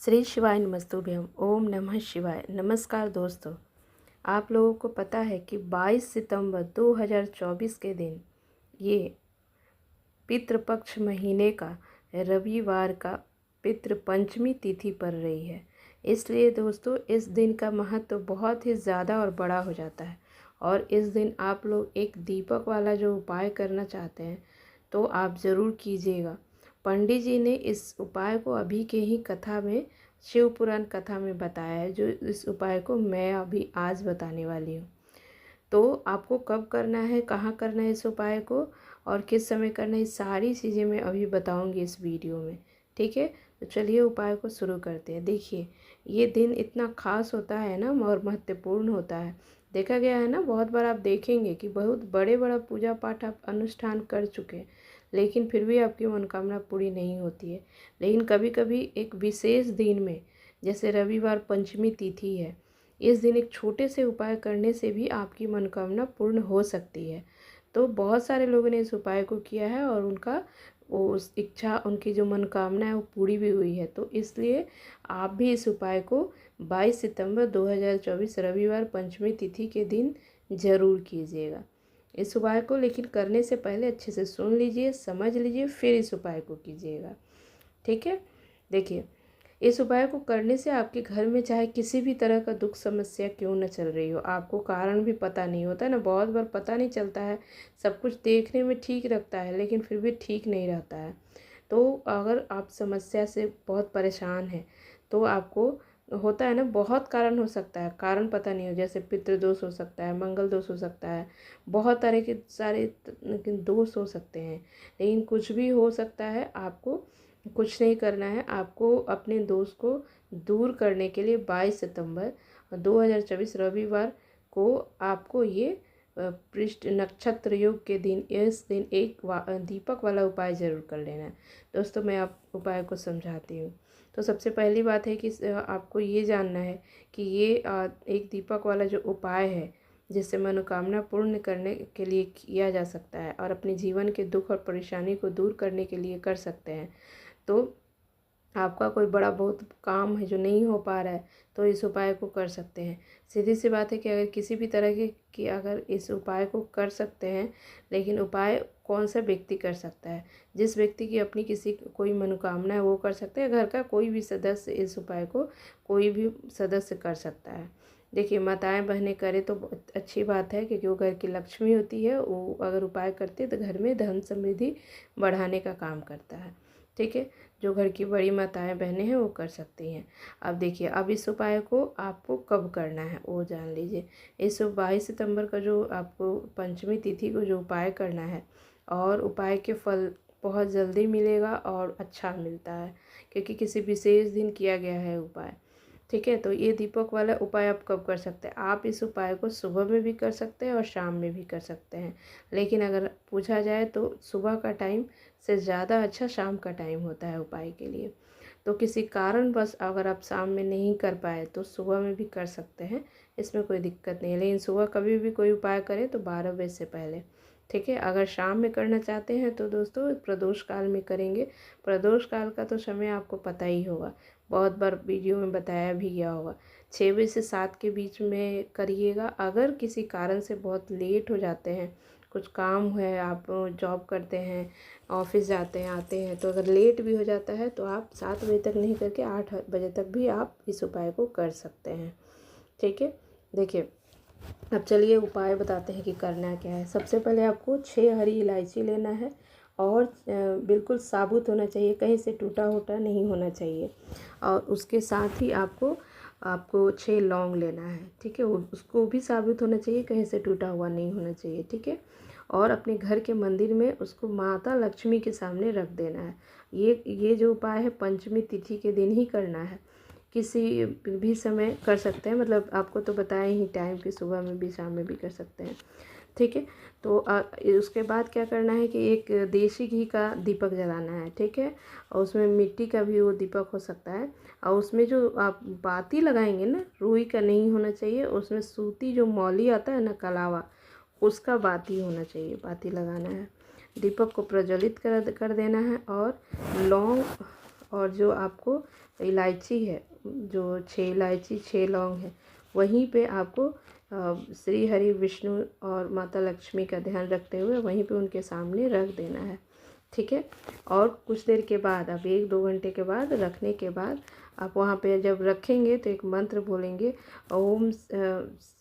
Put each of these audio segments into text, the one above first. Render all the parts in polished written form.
श्री शिवाय नमस्तुभ्यम। ओम नमः शिवाय। नमस्कार दोस्तों, आप लोगों को पता है कि 22 सितंबर 2024 के दिन ये पितृपक्ष महीने का रविवार का पितृ पंचमी तिथि पड़ रही है। इसलिए दोस्तों इस दिन का महत्व बहुत ही ज़्यादा और बड़ा हो जाता है। और इस दिन आप लोग एक दीपक वाला जो उपाय करना चाहते हैं तो आप ज़रूर कीजिएगा। पंडित जी ने इस उपाय को अभी के ही कथा में, शिव पुराण कथा में बताया है, जो इस उपाय को मैं अभी आज बताने वाली हूँ। तो आपको कब करना है, कहाँ करना है इस उपाय को और किस समय करना है, सारी चीज़ें मैं अभी बताऊँगी इस वीडियो में। ठीक है, तो चलिए उपाय को शुरू करते हैं। देखिए, ये दिन इतना खास होता है ना और महत्वपूर्ण होता है। देखा गया है ना, बहुत बार आप देखेंगे कि बहुत बड़ा पूजा पाठ आप अनुष्ठान कर चुके हैं, लेकिन फिर भी आपकी मनोकामना पूरी नहीं होती है। लेकिन कभी कभी एक विशेष दिन में, जैसे रविवार पंचमी तिथि है, इस दिन एक छोटे से उपाय करने से भी आपकी मनोकामना पूर्ण हो सकती है। तो बहुत सारे लोगों ने इस उपाय को किया है और उनका उस इच्छा, उनकी जो मनोकामना है वो पूरी भी हुई है। तो इसलिए आप भी इस उपाय को 22 सितंबर 2024 रविवार पंचमी तिथि के दिन ज़रूर कीजिएगा इस उपाय को। लेकिन करने से पहले अच्छे से सुन लीजिए, समझ लीजिए, फिर इस उपाय को कीजिएगा। ठीक है, देखिए, इस उपाय को करने से आपके घर में चाहे किसी भी तरह का दुख समस्या क्यों न चल रही हो, आपको कारण भी पता नहीं होता ना, बहुत बार पता नहीं चलता है। सब कुछ देखने में ठीक लगता है लेकिन फिर भी ठीक नहीं रहता है। तो अगर आप समस्या से बहुत परेशान हैं तो आपको होता है ना, बहुत कारण हो सकता है, कारण पता नहीं हो, जैसे पितृदोष हो सकता है, मंगल दोष हो सकता है, बहुत तरह के सारे दोष हो सकते हैं। लेकिन कुछ भी हो सकता है, आपको कुछ नहीं करना है। आपको अपने दोष को दूर करने के लिए 22 सितंबर 2024 रविवार को आपको ये पृष्ठ नक्षत्र योग के दिन, इस दिन एक दीपक वाला उपाय ज़रूर कर लेना है। दोस्तों मैं आप उपाय को समझाती हूँ। तो सबसे पहली बात है कि आपको ये जानना है कि ये एक दीपक वाला जो उपाय है, जिससे मनोकामना पूर्ण करने के लिए किया जा सकता है और अपने जीवन के दुख और परेशानी को दूर करने के लिए कर सकते हैं। तो आपका कोई बड़ा बहुत काम है जो नहीं हो पा रहा है तो इस उपाय को कर सकते हैं। सीधी सी बात है कि अगर किसी भी तरह की अगर इस उपाय को कर सकते हैं, लेकिन उपाय कौन सा व्यक्ति कर सकता है? जिस व्यक्ति की अपनी किसी कोई मनोकामना है वो कर सकते हैं। घर का कोई भी सदस्य इस उपाय को, कोई भी सदस्य कर सकता है। देखिए, माताएं बहनें करें तो बहुत अच्छी बात है, क्योंकि वो घर की लक्ष्मी होती है। वो अगर उपाय करते तो घर में धन समृद्धि बढ़ाने का काम करता है। ठीक है, जो घर की बड़ी माताएं बहनें हैं वो कर सकती हैं। अब देखिए, अब इस उपाय को आपको कब करना है वो जान लीजिए। इस 22 सितंबर का जो आपको पंचमी तिथि को जो उपाय करना है, और उपाय के फल बहुत जल्दी मिलेगा और अच्छा मिलता है, क्योंकि किसी विशेष दिन किया गया है उपाय। ठीक है, तो ये दीपक वाला उपाय आप कब कर सकते हैं? आप इस उपाय को सुबह में भी कर सकते हैं और शाम में भी कर सकते हैं। लेकिन अगर पूछा जाए तो सुबह का टाइम से ज़्यादा अच्छा शाम का टाइम होता है उपाय के लिए। तो किसी कारण बस अगर आप शाम में नहीं कर पाए तो सुबह में भी कर सकते हैं, इसमें कोई दिक्कत नहीं है। लेकिन सुबह कभी भी कोई उपाय करें तो 12 बजे से पहले। ठीक है, अगर शाम में करना चाहते हैं तो दोस्तों प्रदोष काल में करेंगे। प्रदोष काल का तो समय आपको पता ही होगा, बहुत बार वीडियो में बताया भी गया होगा। 6 बजे से 7 के बीच में करिएगा। अगर किसी कारण से बहुत लेट हो जाते हैं, कुछ काम है, आप जॉब करते हैं, ऑफिस जाते हैं आते हैं, तो अगर लेट भी हो जाता है तो आप 7 बजे तक नहीं करके 8 बजे तक भी आप इस उपाय को कर सकते हैं। ठीक है, देखिए, अब चलिए उपाय बताते हैं कि करना क्या है। सबसे पहले आपको 6 हरी इलायची लेना है और बिल्कुल साबुत होना चाहिए, कहीं से टूटा वूटा नहीं होना चाहिए। और उसके साथ ही आपको 6 लौंग लेना है। ठीक है, उसको भी साबुत होना चाहिए, कहीं से टूटा हुआ नहीं होना चाहिए। ठीक है, और अपने घर के मंदिर में उसको माता लक्ष्मी के सामने रख देना है। ये जो उपाय है पंचमी तिथि के दिन ही करना है, किसी भी समय कर सकते हैं। मतलब आपको तो बताया ही टाइम कि सुबह में भी शाम में भी कर सकते हैं। ठीक है, तो उसके बाद क्या करना है कि एक देसी घी का दीपक जलाना है। ठीक है, और उसमें मिट्टी का भी वो दीपक हो सकता है। और उसमें जो आप बाती लगाएंगे ना, रुई का नहीं होना चाहिए, उसमें सूती जो मौली आता है ना, कलावा, उसका बाती होना चाहिए, बाती लगाना है। दीपक को प्रज्वलित कर देना है और लौंग और जो आपको इलायची है, जो 6 इलायची 6 लौंग है, वहीं पे आपको श्री हरि विष्णु और माता लक्ष्मी का ध्यान रखते हुए वहीं पे उनके सामने रख देना है। ठीक है। और कुछ देर के बाद, अब 1-2 घंटे के बाद रखने के बाद आप वहाँ पे जब रखेंगे तो एक मंत्र बोलेंगे, ओम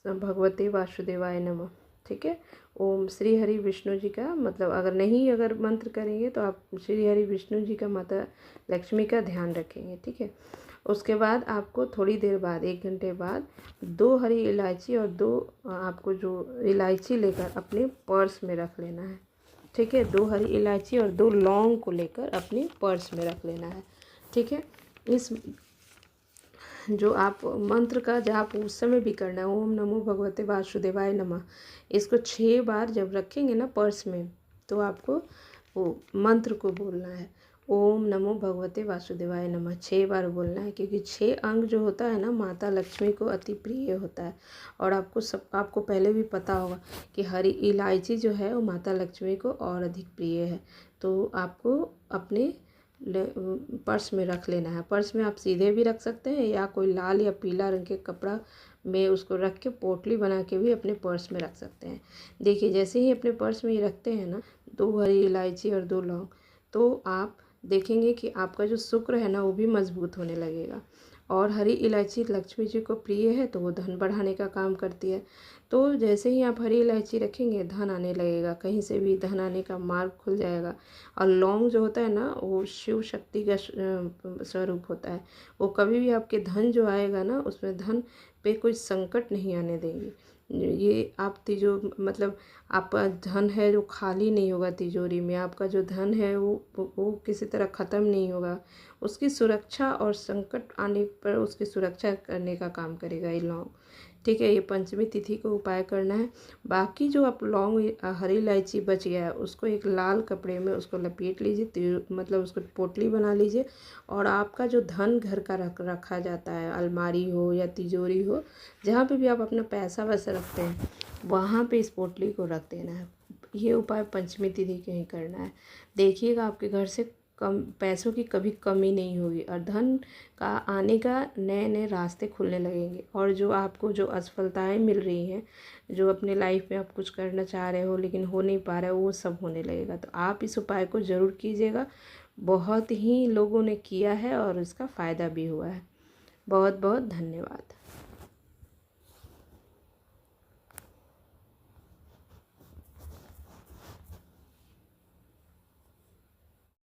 भगवते वासुदेवाय नमः। ठीक है। ओम श्री हरि विष्णु जी का, मतलब अगर मंत्र करेंगे तो आप श्री हरि विष्णु जी का, माता लक्ष्मी का ध्यान रखेंगे। ठीक है। उसके बाद आपको थोड़ी देर बाद, 1 घंटे बाद, 2 हरी इलायची और 2 आपको जो इलायची लेकर अपने पर्स में रख लेना है। ठीक है। 2 हरी इलायची और 2 लौंग को लेकर अपने पर्स में रख लेना है। ठीक है। इस जो आप मंत्र का जाप उस समय भी करना है, ओम नमो भगवते वासुदेवाय नमः। इसको 6 बार जब रखेंगे ना पर्स में, तो आपको वो मंत्र को बोलना है, ओम नमो भगवते वासुदेवाय नमः 6 बार बोलना है, क्योंकि 6 अंग जो होता है ना, माता लक्ष्मी को अति प्रिय होता है। और आपको पहले भी पता होगा कि हरी इलायची जो है वो माता लक्ष्मी को और अधिक प्रिय है। तो आपको अपने पर्स में रख लेना है। पर्स में आप सीधे भी रख सकते हैं या कोई लाल या पीला रंग के कपड़ा में उसको रख के पोटली बना के भी अपने पर्स में रख सकते हैं। देखिए, जैसे ही अपने पर्स में ये रखते हैं ना, 2 हरी इलायची और 2 लौंग, तो आप देखेंगे कि आपका जो शुक्र है ना वो भी मजबूत होने लगेगा। और हरी इलायची लक्ष्मी जी को प्रिय है, तो वो धन बढ़ाने का काम करती है। तो जैसे ही आप हरी इलायची रखेंगे, धन आने लगेगा, कहीं से भी धन आने का मार्ग खुल जाएगा। और लौंग जो होता है ना, वो शिव शक्ति का स्वरूप होता है। वो कभी भी आपके धन जो आएगा ना, उसमें धन पे कोई संकट नहीं आने देंगे। ये आप मतलब आपका धन है जो खाली नहीं होगा तिजोरी में। आपका जो धन है वो किसी तरह ख़त्म नहीं होगा। उसकी सुरक्षा और संकट आने पर उसकी सुरक्षा करने का काम करेगा ये लौंग। ठीक है। ये पंचमी तिथि को उपाय करना है। बाकी जो आप लौंग हरी इलायची बच गया है, उसको एक लाल कपड़े में उसको लपेट लीजिए, मतलब उसको पोटली बना लीजिए। और आपका जो धन घर का रखा जाता है, अलमारी हो या तिजोरी हो, जहाँ पे भी आप अपना पैसा वैसा रखते हैं, वहाँ पे इस पोटली को रख देना है। ये उपाय पंचमी तिथि के ही करना है। देखिएगा आपके घर से कम पैसों की कभी कमी नहीं होगी और धन का आने का नए नए रास्ते खुलने लगेंगे। और जो आपको जो असफलताएं मिल रही हैं, जो अपने लाइफ में आप कुछ करना चाह रहे हो लेकिन हो नहीं पा रहा है, वो सब होने लगेगा। तो आप इस उपाय को ज़रूर कीजिएगा। बहुत ही लोगों ने किया है और इसका फ़ायदा भी हुआ है। बहुत बहुत धन्यवाद।